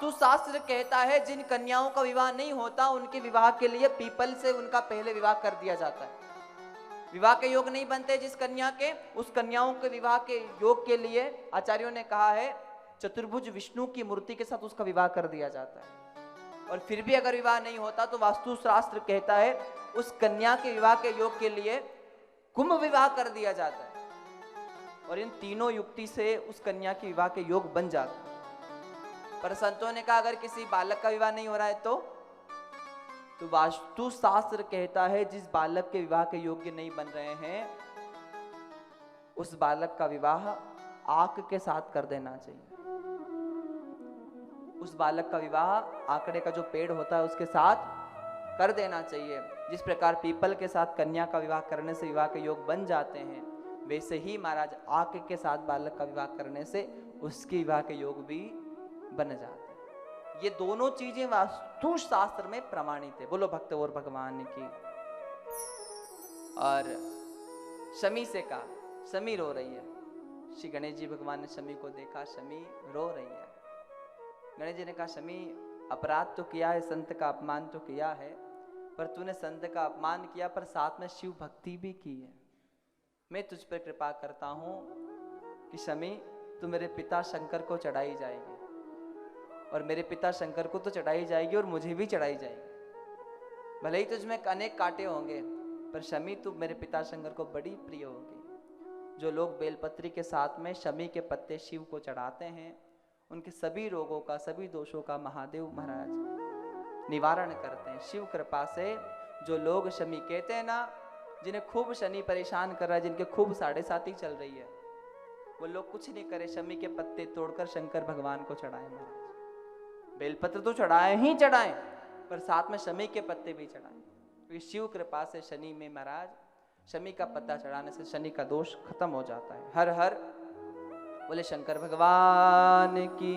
वास्तु शास्त्र कहता है जिन कन्याओं का विवाह नहीं होता उनके विवाह के लिए पीपल से उनका पहले विवाह कर दिया जाता है। विवाह के योग नहीं बनते जिस कन्या के, उस कन्याओं के विवाह के योग के लिए आचार्यों ने कहा है चतुर्भुज विष्णु की मूर्ति के साथ उसका विवाह कर दिया जाता है। और फिर भी अगर विवाह नहीं होता तो वास्तु शास्त्र कहता है उस कन्या के विवाह के योग के लिए कुंभ विवाह कर दिया जाता है और इन तीनों युक्ति से उस कन्या के विवाह के योग बन जाते हैं। पर संतों ने कहा अगर किसी बालक का विवाह नहीं हो रहा है तो वास्तु शास्त्र कहता है जिस बालक के विवाह के योग्य नहीं बन रहे हैं उस बालक का विवाह आंक के साथ कर देना चाहिए। उस बालक का विवाह आंकड़े का जो पेड़ होता है उसके साथ कर देना चाहिए। जिस प्रकार पीपल के साथ कन्या का विवाह करने से विवाह के योग बन जाते हैं, वैसे ही महाराज आंक के साथ बालक का विवाह करने से उसके विवाह के योग भी बन जाते हैं। ये दोनों चीजें वास्तु शास्त्र में प्रमाणित है। बोलो भक्त और भगवान की। और शमी से कहा, शमी रो रही है। श्री गणेश जी भगवान ने शमी को देखा, शमी रो रही है। गणेश जी ने कहा शमी अपराध तो किया है, संत का अपमान तो किया है, पर तूने संत का अपमान किया पर साथ में शिव भक्ति भी की है। मैं तुझ पर कृपा करता हूं कि शमी तू मेरे पिता शंकर को चढ़ाई जाएगी और मेरे पिता शंकर को तो चढ़ाई जाएगी और मुझे भी चढ़ाई जाएगी। भले ही तुझमें अनेक कांटे होंगे पर शमी तू मेरे पिता शंकर को बड़ी प्रिय होगी। जो लोग बेलपत्री के साथ में शमी के पत्ते शिव को चढ़ाते हैं उनके सभी रोगों का, सभी दोषों का महादेव महाराज निवारण करते हैं। शिव कृपा से जो लोग शमी कहते हैं ना, जिन्हें खूब शनि परेशान कर रहा है, जिनके खूब 7.5 चल रही है, वो लोग कुछ नहीं करे, शमी के पत्ते तोड़कर शंकर भगवान को चढ़ाए। महाराज बेलपत्र तो चढ़ाए ही चढ़ाए पर साथ में शमी के पत्ते भी चढ़ाए, क्योंकि शिव कृपा से शनि में महाराज शमी का पत्ता चढ़ाने से शनि का दोष खत्म हो जाता है। हर हर बोले शंकर भगवान की।